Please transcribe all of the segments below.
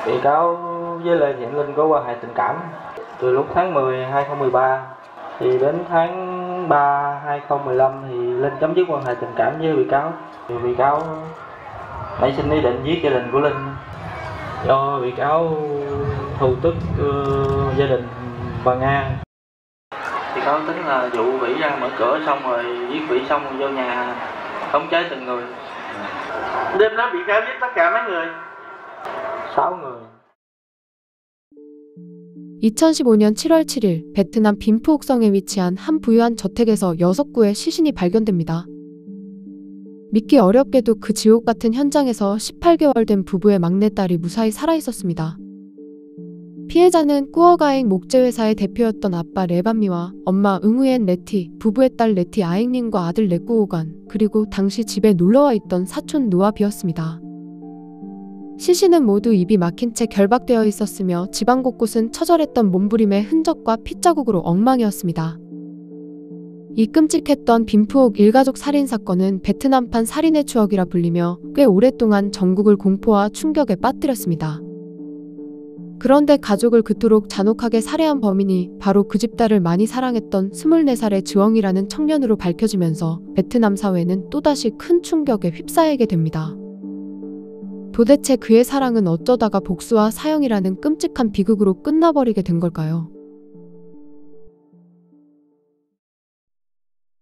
Bị cáo với Lê Thiện Linh có quan hệ tình cảm từ lúc tháng 10 2013 thì đến tháng 3 2015 thì Linh chấm dứt quan hệ tình cảm với bị cáo. Thì bị cáo nảy sinh ý định giết gia đình của Linh do bị cáo thù tức gia đình bà Nga. Bị cáo tính là dụ Vĩ ra mở cửa xong rồi giết Vĩ xong rồi vô nhà khống chế từng người. Đêm đó bị cáo giết tất cả mấy người? 6 người. 2015년 7월 7일 베트남 빈프옥성에 위치한 한 부유한 저택에서 6구의 시신이 발견됩니다. 믿기 어렵게도 그 지옥 같은 현장에서 18개월 된 부부의 막내딸이 무사히 살아있었습니다. 피해자는 꾸어가잉 목재회사의 대표였던 아빠 레반미와 엄마 응우엔 레티, 부부의 딸 레티 아잉님과 아들 레꾸오간, 그리고 당시 집에 놀러와 있던 사촌 누아비였습니다. 시신은 모두 입이 막힌 채 결박되어 있었으며 집안 곳곳은 처절했던 몸부림의 흔적과 핏자국으로 엉망이었습니다. 이 끔찍했던 빈프옥 일가족 살인사건은 베트남판 살인의 추억이라 불리며 꽤 오랫동안 전국을 공포와 충격에 빠뜨렸습니다. 그런데 가족을 그토록 잔혹하게 살해한 범인이 바로 그 집 딸을 많이 사랑했던 24살의 주엉이라는 청년으로 밝혀지면서 베트남 사회는 또다시 큰 충격에 휩싸이게 됩니다. 도대체 그의 사랑은 어쩌다가 복수와 사형이라는 끔찍한 비극으로 끝나버리게 된 걸까요?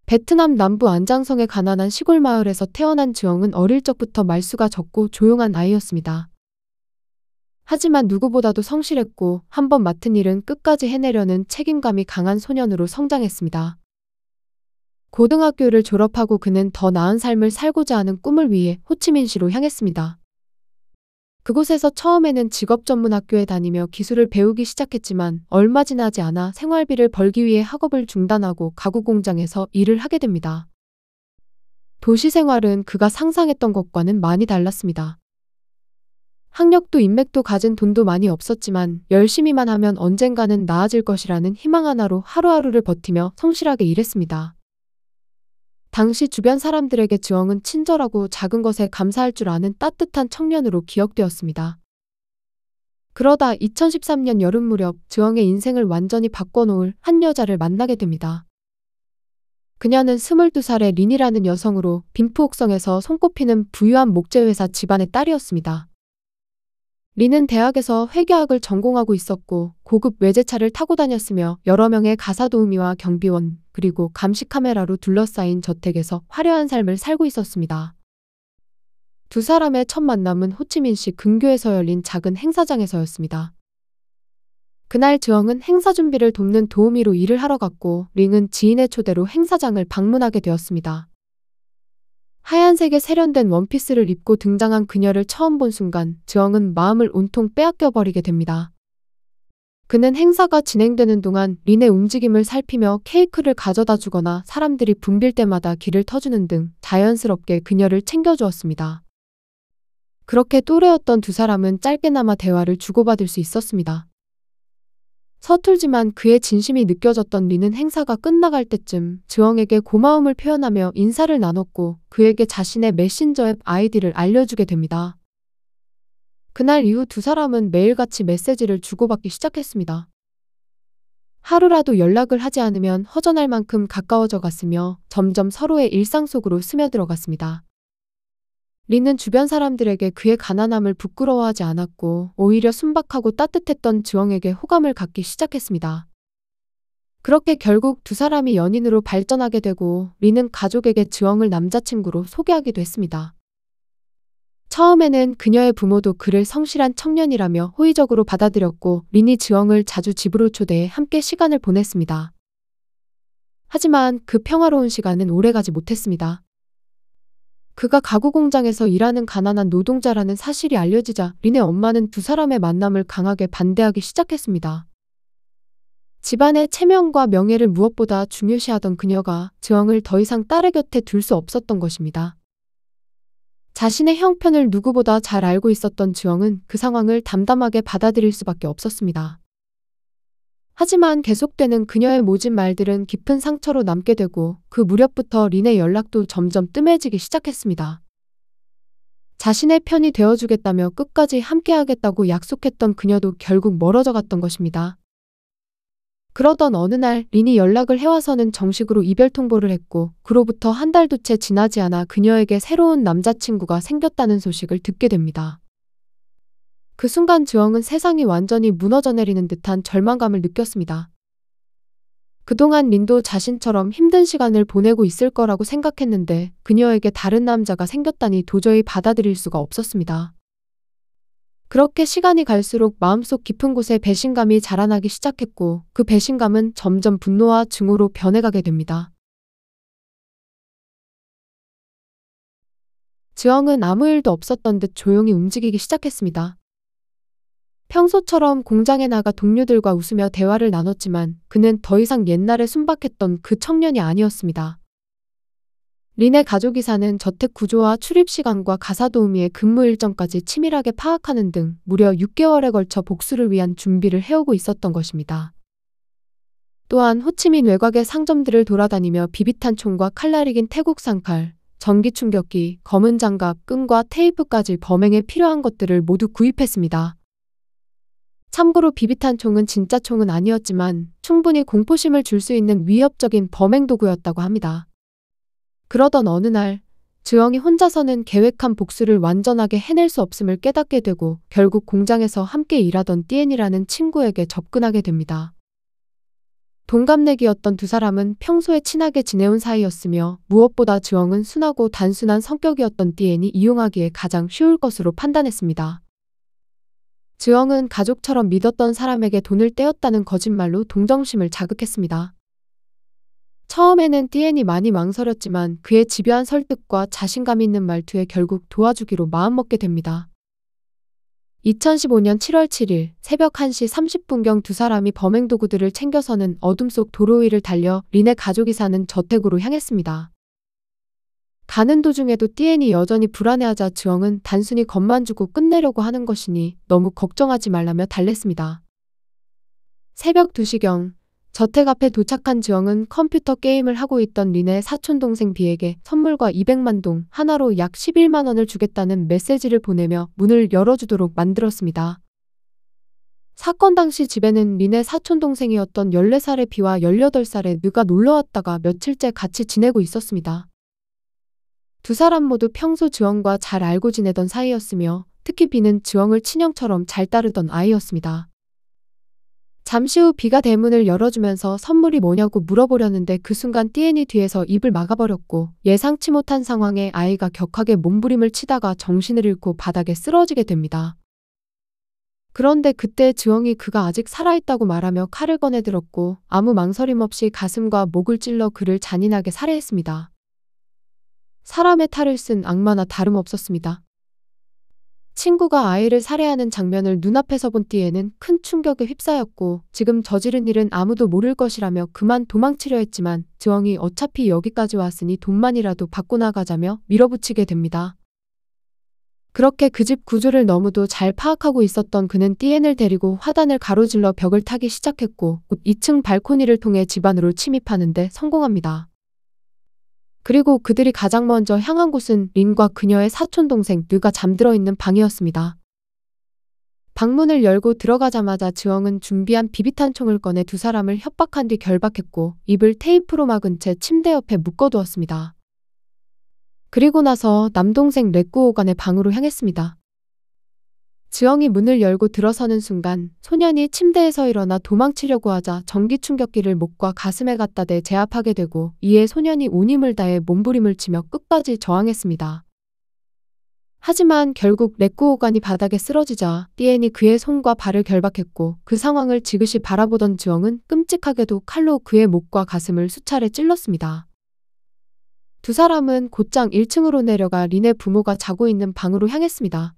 베트남 남부 안장성의 가난한 시골 마을에서 태어난 주엉은 어릴 적부터 말수가 적고 조용한 아이였습니다. 하지만 누구보다도 성실했고 한번 맡은 일은 끝까지 해내려는 책임감이 강한 소년으로 성장했습니다. 고등학교를 졸업하고 그는 더 나은 삶을 살고자 하는 꿈을 위해 호치민시로 향했습니다. 그곳에서 처음에는 직업전문학교에 다니며 기술을 배우기 시작했지만 얼마 지나지 않아 생활비를 벌기 위해 학업을 중단하고 가구 공장에서 일을 하게 됩니다. 도시 생활은 그가 상상했던 것과는 많이 달랐습니다. 학력도 인맥도 가진 돈도 많이 없었지만 열심히만 하면 언젠가는 나아질 것이라는 희망 하나로 하루하루를 버티며 성실하게 일했습니다. 당시 주변 사람들에게 주엉은 친절하고 작은 것에 감사할 줄 아는 따뜻한 청년으로 기억되었습니다. 그러다 2013년 여름 무렵 주엉의 인생을 완전히 바꿔놓을 한 여자를 만나게 됩니다. 그녀는 22살의 린이라는 여성으로 빈프옥성에서 손꼽히는 부유한 목재회사 집안의 딸이었습니다. 린은 대학에서 회계학을 전공하고 있었고 고급 외제차를 타고 다녔으며 여러 명의 가사 도우미와 경비원 그리고 감시 카메라로 둘러싸인 저택에서 화려한 삶을 살고 있었습니다. 두 사람의 첫 만남은 호치민시 근교에서 열린 작은 행사장에서였습니다. 그날 주엉은 행사 준비를 돕는 도우미로 일을 하러 갔고 린은 지인의 초대로 행사장을 방문하게 되었습니다. 하얀색의 세련된 원피스를 입고 등장한 그녀를 처음 본 순간 주엉은 마음을 온통 빼앗겨버리게 됩니다. 그는 행사가 진행되는 동안 린의 움직임을 살피며 케이크를 가져다 주거나 사람들이 붐빌 때마다 길을 터주는 등 자연스럽게 그녀를 챙겨주었습니다. 그렇게 또래였던 두 사람은 짧게나마 대화를 주고받을 수 있었습니다. 서툴지만 그의 진심이 느껴졌던 린은 행사가 끝나갈 때쯤 주엉에게 고마움을 표현하며 인사를 나눴고 그에게 자신의 메신저 앱 아이디를 알려주게 됩니다. 그날 이후 두 사람은 매일같이 메시지를 주고받기 시작했습니다. 하루라도 연락을 하지 않으면 허전할 만큼 가까워져 갔으며 점점 서로의 일상 속으로 스며들어갔습니다. 린은 주변 사람들에게 그의 가난함을 부끄러워하지 않았고 오히려 순박하고 따뜻했던 주엉에게 호감을 갖기 시작했습니다. 그렇게 결국 두 사람이 연인으로 발전하게 되고 린은 가족에게 주엉을 남자친구로 소개하기도 했습니다. 처음에는 그녀의 부모도 그를 성실한 청년이라며 호의적으로 받아들였고 린이 주엉을 자주 집으로 초대해 함께 시간을 보냈습니다. 하지만 그 평화로운 시간은 오래가지 못했습니다. 그가 가구 공장에서 일하는 가난한 노동자라는 사실이 알려지자 린의 엄마는 두 사람의 만남을 강하게 반대하기 시작했습니다. 집안의 체면과 명예를 무엇보다 중요시하던 그녀가 주엉을 더 이상 딸의 곁에 둘 수 없었던 것입니다. 자신의 형편을 누구보다 잘 알고 있었던 주엉은 그 상황을 담담하게 받아들일 수밖에 없었습니다. 하지만 계속되는 그녀의 모진 말들은 깊은 상처로 남게 되고 그 무렵부터 린의 연락도 점점 뜸해지기 시작했습니다. 자신의 편이 되어주겠다며 끝까지 함께하겠다고 약속했던 그녀도 결국 멀어져 갔던 것입니다. 그러던 어느 날 린이 연락을 해와서는 정식으로 이별 통보를 했고 그로부터 한 달도 채 지나지 않아 그녀에게 새로운 남자친구가 생겼다는 소식을 듣게 됩니다. 그 순간 주영은 세상이 완전히 무너져 내리는 듯한 절망감을 느꼈습니다. 그동안 린도 자신처럼 힘든 시간을 보내고 있을 거라고 생각했는데 그녀에게 다른 남자가 생겼다니 도저히 받아들일 수가 없었습니다. 그렇게 시간이 갈수록 마음속 깊은 곳에 배신감이 자라나기 시작했고 그 배신감은 점점 분노와 증오로 변해가게 됩니다. 주영은 아무 일도 없었던 듯 조용히 움직이기 시작했습니다. 평소처럼 공장에 나가 동료들과 웃으며 대화를 나눴지만 그는 더 이상 옛날에 순박했던 그 청년이 아니었습니다. 린의 가족이 사는 저택 구조와 출입 시간과 가사 도우미의 근무 일정까지 치밀하게 파악하는 등 무려 6개월에 걸쳐 복수를 위한 준비를 해오고 있었던 것입니다. 또한 호치민 외곽의 상점들을 돌아다니며 비비탄 총과 칼날이 긴 태국산 칼, 전기 충격기, 검은 장갑, 끈과 테이프까지 범행에 필요한 것들을 모두 구입했습니다. 참고로 비비탄 총은 진짜 총은 아니었지만 충분히 공포심을 줄 수 있는 위협적인 범행 도구였다고 합니다. 그러던 어느 날 주영이 혼자서는 계획한 복수를 완전하게 해낼 수 없음을 깨닫게 되고 결국 공장에서 함께 일하던 띠엔이라는 친구에게 접근하게 됩니다. 동갑내기였던 두 사람은 평소에 친하게 지내온 사이였으며 무엇보다 주영은 순하고 단순한 성격이었던 띠엔이 이용하기에 가장 쉬울 것으로 판단했습니다. 주영은 가족처럼 믿었던 사람에게 돈을 떼었다는 거짓말로 동정심을 자극했습니다. 처음에는 띠엔이 많이 망설였지만 그의 집요한 설득과 자신감 있는 말투에 결국 도와주기로 마음먹게 됩니다. 2015년 7월 7일 새벽 1시 30분경 두 사람이 범행 도구들을 챙겨서는 어둠 속 도로 위를 달려 린의 가족이 사는 저택으로 향했습니다. 가는 도중에도 띠엔이 여전히 불안해하자 주영은 단순히 겁만 주고 끝내려고 하는 것이니 너무 걱정하지 말라며 달랬습니다. 새벽 2시경 저택 앞에 도착한 주영은 컴퓨터 게임을 하고 있던 린의 사촌동생 비에게 선물과 200만 동, 하나로 약 11만 원을 주겠다는 메시지를 보내며 문을 열어주도록 만들었습니다. 사건 당시 집에는 린의 사촌동생이었던 14살의 비와 18살의 느가 놀러왔다가 며칠째 같이 지내고 있었습니다. 두 사람 모두 평소 주영과 잘 알고 지내던 사이였으며 특히 비는 주영을 친형처럼 잘 따르던 아이였습니다. 잠시 후 비가 대문을 열어주면서 선물이 뭐냐고 물어보려는데 그 순간 띠엔이 뒤에서 입을 막아버렸고 예상치 못한 상황에 아이가 격하게 몸부림을 치다가 정신을 잃고 바닥에 쓰러지게 됩니다. 그런데 그때 주영이 그가 아직 살아있다고 말하며 칼을 꺼내들었고 아무 망설임 없이 가슴과 목을 찔러 그를 잔인하게 살해했습니다. 사람의 탈을 쓴 악마나 다름없었습니다. 친구가 아이를 살해하는 장면을 눈앞에서 본 띠에는 큰 충격에 휩싸였고 지금 저지른 일은 아무도 모를 것이라며 그만 도망치려 했지만 주영이 어차피 여기까지 왔으니 돈만이라도 받고 나가자며 밀어붙이게 됩니다. 그렇게 그 집 구조를 너무도 잘 파악하고 있었던 그는 띠엔을 데리고 화단을 가로질러 벽을 타기 시작했고 곧 2층 발코니를 통해 집 안으로 침입하는 데 성공합니다. 그리고 그들이 가장 먼저 향한 곳은 린과 그녀의 사촌동생 느가 잠들어 있는 방이었습니다. 방문을 열고 들어가자마자 주영은 준비한 비비탄 총을 꺼내 두 사람을 협박한 뒤 결박했고 입을 테이프로 막은 채 침대 옆에 묶어두었습니다. 그리고 나서 남동생 레꾸오간의 방으로 향했습니다. 주영이 문을 열고 들어서는 순간 소년이 침대에서 일어나 도망치려고 하자 전기 충격기를 목과 가슴에 갖다 대 제압하게 되고 이에 소년이 온 힘을 다해 몸부림을 치며 끝까지 저항했습니다. 하지만 결국 레꾸오간이 바닥에 쓰러지자 띠엔이 그의 손과 발을 결박했고 그 상황을 지그시 바라보던 주영은 끔찍하게도 칼로 그의 목과 가슴을 수차례 찔렀습니다. 두 사람은 곧장 1층으로 내려가 린의 부모가 자고 있는 방으로 향했습니다.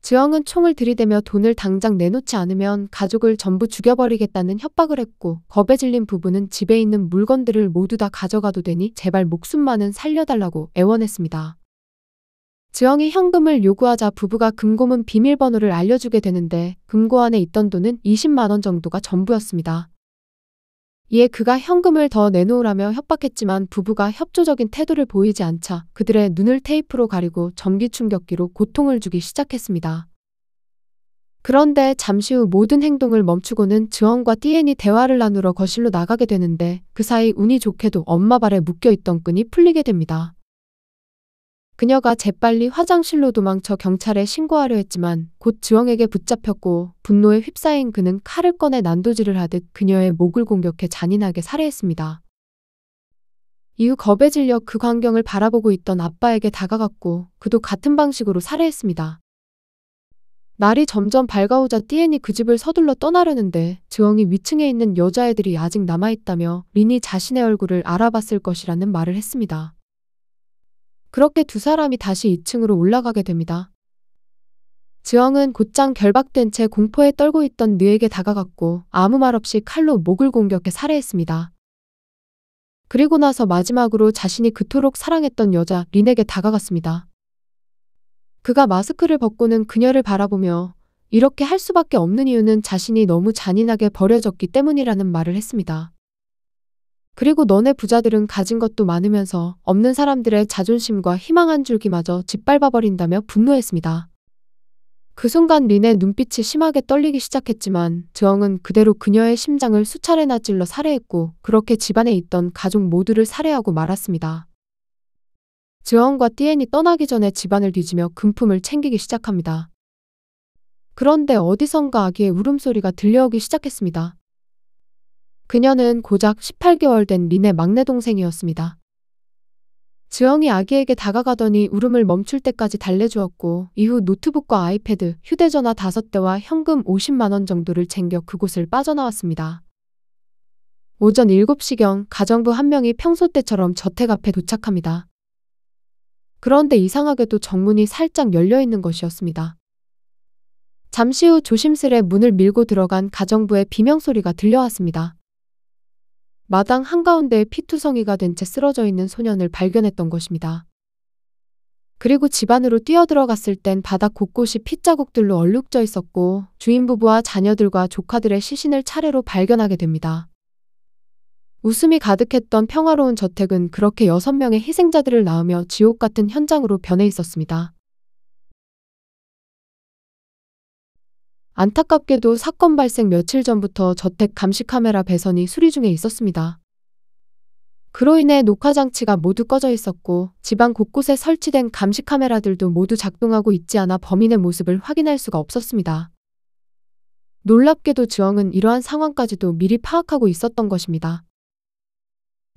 주영은 총을 들이대며 돈을 당장 내놓지 않으면 가족을 전부 죽여버리겠다는 협박을 했고 겁에 질린 부부는 집에 있는 물건들을 모두 다 가져가도 되니 제발 목숨만은 살려달라고 애원했습니다. 주영이 현금을 요구하자 부부가 금고문 비밀번호를 알려주게 되는데 금고 안에 있던 돈은 20만 원 정도가 전부였습니다. 이에 그가 현금을 더 내놓으라며 협박했지만 부부가 협조적인 태도를 보이지 않자 그들의 눈을 테이프로 가리고 전기 충격기로 고통을 주기 시작했습니다. 그런데 잠시 후 모든 행동을 멈추고는 즈엉과 띠엔이 대화를 나누러 거실로 나가게 되는데 그 사이 운이 좋게도 엄마 발에 묶여있던 끈이 풀리게 됩니다. 그녀가 재빨리 화장실로 도망쳐 경찰에 신고하려 했지만 곧 즈엉에게 붙잡혔고 분노에 휩싸인 그는 칼을 꺼내 난도질을 하듯 그녀의 목을 공격해 잔인하게 살해했습니다. 이후 겁에 질려 그 광경을 바라보고 있던 아빠에게 다가갔고 그도 같은 방식으로 살해했습니다. 날이 점점 밝아오자 띠엔이 그 집을 서둘러 떠나려는데 즈엉이 위층에 있는 여자애들이 아직 남아있다며 린이 자신의 얼굴을 알아봤을 것이라는 말을 했습니다. 그렇게 두 사람이 다시 2층으로 올라가게 됩니다. 즈엉은 곧장 결박된 채 공포에 떨고 있던 느에게 다가갔고 아무 말 없이 칼로 목을 공격해 살해했습니다. 그리고 나서 마지막으로 자신이 그토록 사랑했던 여자 린에게 다가갔습니다. 그가 마스크를 벗고는 그녀를 바라보며 이렇게 할 수밖에 없는 이유는 자신이 너무 잔인하게 버려졌기 때문이라는 말을 했습니다. 그리고 너네 부자들은 가진 것도 많으면서 없는 사람들의 자존심과 희망 한 줄기마저 짓밟아버린다며 분노했습니다. 그 순간 린의 눈빛이 심하게 떨리기 시작했지만 즈엉은 그대로 그녀의 심장을 수차례나 찔러 살해했고 그렇게 집안에 있던 가족 모두를 살해하고 말았습니다. 즈엉과 띠엔이 떠나기 전에 집안을 뒤지며 금품을 챙기기 시작합니다. 그런데 어디선가 아기의 울음소리가 들려오기 시작했습니다. 그녀는 고작 18개월 된 린의 막내 동생이었습니다. 즈엉이 아기에게 다가가더니 울음을 멈출 때까지 달래주었고 이후 노트북과 아이패드, 휴대전화 5대와 현금 50만 원 정도를 챙겨 그곳을 빠져나왔습니다. 오전 7시경 가정부 한 명이 평소 때처럼 저택 앞에 도착합니다. 그런데 이상하게도 정문이 살짝 열려있는 것이었습니다. 잠시 후 조심스레 문을 밀고 들어간 가정부의 비명소리가 들려왔습니다. 마당 한가운데에 피투성이가 된 채 쓰러져 있는 소년을 발견했던 것입니다. 그리고 집 안으로 뛰어들어갔을 땐 바닥 곳곳이 핏자국들로 얼룩져 있었고 주인 부부와 자녀들과 조카들의 시신을 차례로 발견하게 됩니다. 웃음이 가득했던 평화로운 저택은 그렇게 6명의 희생자들을 낳으며 지옥 같은 현장으로 변해 있었습니다. 안타깝게도 사건 발생 며칠 전부터 저택 감시 카메라 배선이 수리 중에 있었습니다. 그로 인해 녹화 장치가 모두 꺼져 있었고 집안 곳곳에 설치된 감시 카메라들도 모두 작동하고 있지 않아 범인의 모습을 확인할 수가 없었습니다. 놀랍게도 즈엉은 이러한 상황까지도 미리 파악하고 있었던 것입니다.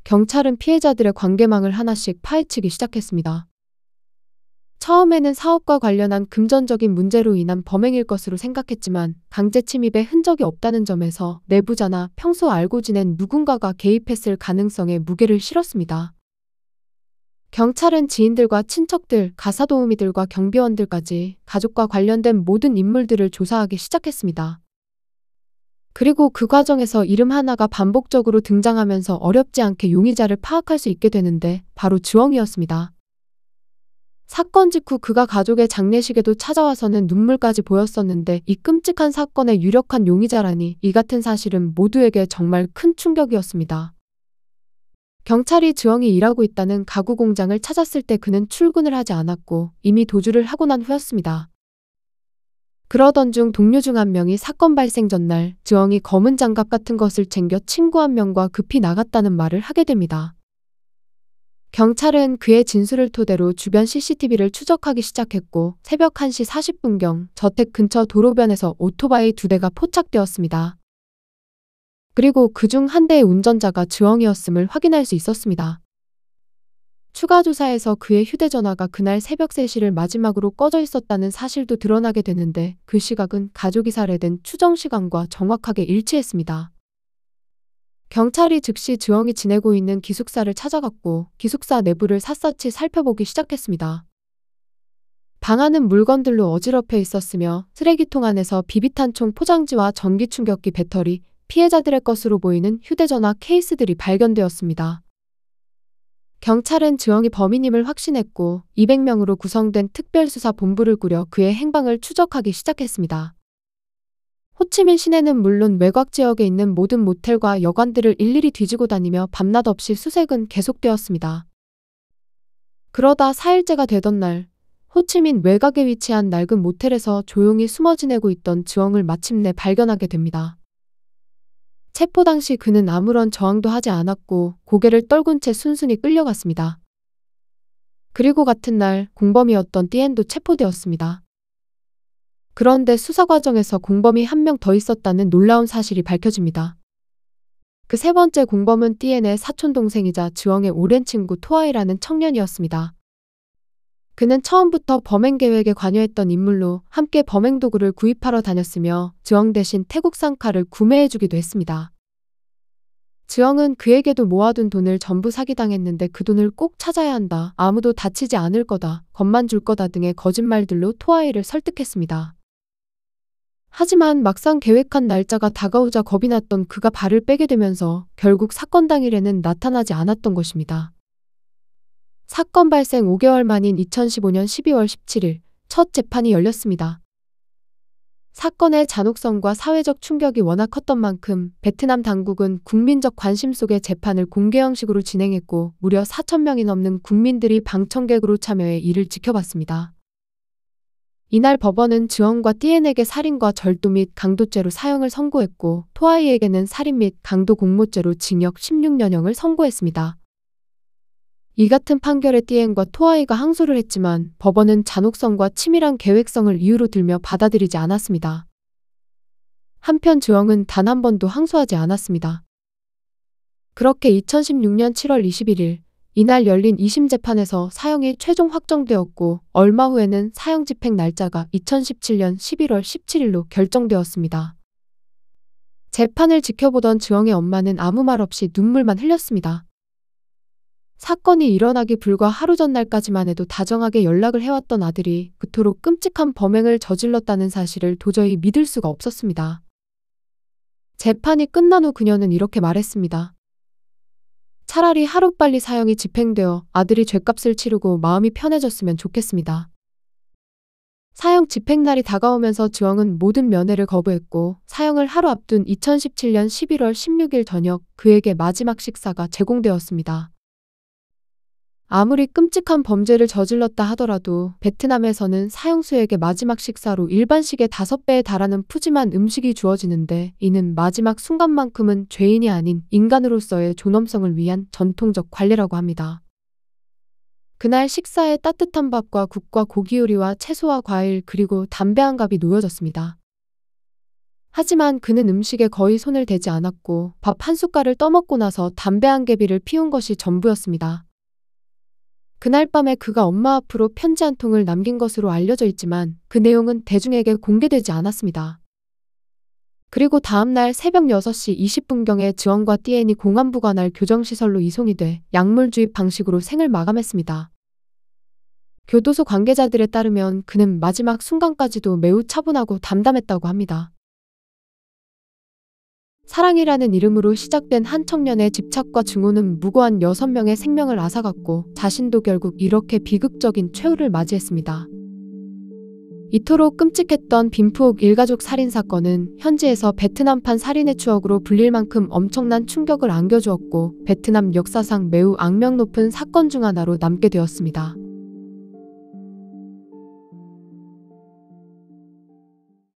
경찰은 피해자들의 관계망을 하나씩 파헤치기 시작했습니다. 처음에는 사업과 관련한 금전적인 문제로 인한 범행일 것으로 생각했지만 강제 침입의 흔적이 없다는 점에서 내부자나 평소 알고 지낸 누군가가 개입했을 가능성에 무게를 실었습니다. 경찰은 지인들과 친척들, 가사도우미들과 경비원들까지 가족과 관련된 모든 인물들을 조사하기 시작했습니다. 그리고 그 과정에서 이름 하나가 반복적으로 등장하면서 어렵지 않게 용의자를 파악할 수 있게 되는데 바로 즈엉이었습니다. 사건 직후 그가 가족의 장례식에도 찾아와서는 눈물까지 보였었는데 이 끔찍한 사건의 유력한 용의자라니 이 같은 사실은 모두에게 정말 큰 충격이었습니다. 경찰이 즈엉이 일하고 있다는 가구 공장을 찾았을 때 그는 출근을 하지 않았고 이미 도주를 하고 난 후였습니다. 그러던 중 동료 중 한 명이 사건 발생 전날 즈엉이 검은 장갑 같은 것을 챙겨 친구 한 명과 급히 나갔다는 말을 하게 됩니다. 경찰은 그의 진술을 토대로 주변 CCTV를 추적하기 시작했고 새벽 1시 40분경 저택 근처 도로변에서 오토바이 2대가 포착되었습니다. 그리고 그중 한 대의 운전자가 즈엉이었음을 확인할 수 있었습니다. 추가 조사에서 그의 휴대전화가 그날 새벽 3시를 마지막으로 꺼져 있었다는 사실도 드러나게 되는데 그 시각은 가족이 살해된 추정 시간과 정확하게 일치했습니다. 경찰이 즉시 즈엉이 지내고 있는 기숙사를 찾아갔고 기숙사 내부를 샅샅이 살펴보기 시작했습니다. 방 안은 물건들로 어지럽혀 있었으며 쓰레기통 안에서 비비탄총 포장지와 전기충격기 배터리, 피해자들의 것으로 보이는 휴대전화 케이스들이 발견되었습니다. 경찰은 즈엉이 범인임을 확신했고 200명으로 구성된 특별수사본부를 꾸려 그의 행방을 추적하기 시작했습니다. 호치민 시내는 물론 외곽 지역에 있는 모든 모텔과 여관들을 일일이 뒤지고 다니며 밤낮 없이 수색은 계속되었습니다. 그러다 4일째가 되던 날, 호치민 외곽에 위치한 낡은 모텔에서 조용히 숨어 지내고 있던 주엉을 마침내 발견하게 됩니다. 체포 당시 그는 아무런 저항도 하지 않았고 고개를 떨군 채 순순히 끌려갔습니다. 그리고 같은 날 공범이었던 띠엔도 체포되었습니다. 그런데 수사 과정에서 공범이 한 명 더 있었다는 놀라운 사실이 밝혀집니다. 그 세 번째 공범은 띠엔의 사촌동생이자 주엉의 오랜 친구 토아이라는 청년이었습니다. 그는 처음부터 범행 계획에 관여했던 인물로 함께 범행 도구를 구입하러 다녔으며 주엉 대신 태국산 칼을 구매해주기도 했습니다. 주엉은 그에게도 모아둔 돈을 전부 사기당했는데 그 돈을 꼭 찾아야 한다, 아무도 다치지 않을 거다, 겁만 줄 거다 등의 거짓말들로 토아이를 설득했습니다. 하지만 막상 계획한 날짜가 다가오자 겁이 났던 그가 발을 빼게 되면서 결국 사건 당일에는 나타나지 않았던 것입니다. 사건 발생 5개월 만인 2015년 12월 17일 첫 재판이 열렸습니다. 사건의 잔혹성과 사회적 충격이 워낙 컸던 만큼 베트남 당국은 국민적 관심 속에 재판을 공개 형식으로 진행했고 무려 4,000명이 넘는 국민들이 방청객으로 참여해 이를 지켜봤습니다. 이날 법원은 주엉과 띠엔에게 살인과 절도 및 강도죄로 사형을 선고했고 토아이에게는 살인 및 강도 공모죄로 징역 16년형을 선고했습니다. 이 같은 판결에 띠엔과 토아이가 항소를 했지만 법원은 잔혹성과 치밀한 계획성을 이유로 들며 받아들이지 않았습니다. 한편 주엉은 단 한 번도 항소하지 않았습니다. 그렇게 2016년 7월 21일 이날 열린 2심 재판에서 사형이 최종 확정되었고 얼마 후에는 사형 집행 날짜가 2017년 11월 17일로 결정되었습니다. 재판을 지켜보던 주엉의 엄마는 아무 말 없이 눈물만 흘렸습니다. 사건이 일어나기 불과 하루 전날까지만 해도 다정하게 연락을 해왔던 아들이 그토록 끔찍한 범행을 저질렀다는 사실을 도저히 믿을 수가 없었습니다. 재판이 끝난 후 그녀는 이렇게 말했습니다. 차라리 하루빨리 사형이 집행되어 아들이 죗값을 치르고 마음이 편해졌으면 좋겠습니다. 사형 집행날이 다가오면서 주엉은 모든 면회를 거부했고 사형을 하루 앞둔 2017년 11월 16일 저녁 그에게 마지막 식사가 제공되었습니다. 아무리 끔찍한 범죄를 저질렀다 하더라도 베트남에서는 사형수에게 마지막 식사로 일반식의 5배에 달하는 푸짐한 음식이 주어지는데 이는 마지막 순간만큼은 죄인이 아닌 인간으로서의 존엄성을 위한 전통적 관례라고 합니다. 그날 식사에 따뜻한 밥과 국과 고기 요리와 채소와 과일 그리고 담배 한 갑이 놓여졌습니다. 하지만 그는 음식에 거의 손을 대지 않았고 밥 한 숟갈을 떠먹고 나서 담배 한 개비를 피운 것이 전부였습니다. 그날 밤에 그가 엄마 앞으로 편지 한 통을 남긴 것으로 알려져 있지만 그 내용은 대중에게 공개되지 않았습니다. 그리고 다음날 새벽 6시 20분경에 주엉과 띠엔이 공안부 관할 교정시설로 이송이 돼 약물 주입 방식으로 생을 마감했습니다. 교도소 관계자들에 따르면 그는 마지막 순간까지도 매우 차분하고 담담했다고 합니다. 사랑이라는 이름으로 시작된 한 청년의 집착과 증오는 무고한 6명의 생명을 앗아갔고 자신도 결국 이렇게 비극적인 최후를 맞이했습니다. 이토록 끔찍했던 빈푸옥 일가족 살인사건은 현지에서 베트남판 살인의 추억으로 불릴 만큼 엄청난 충격을 안겨주었고 베트남 역사상 매우 악명 높은 사건 중 하나로 남게 되었습니다.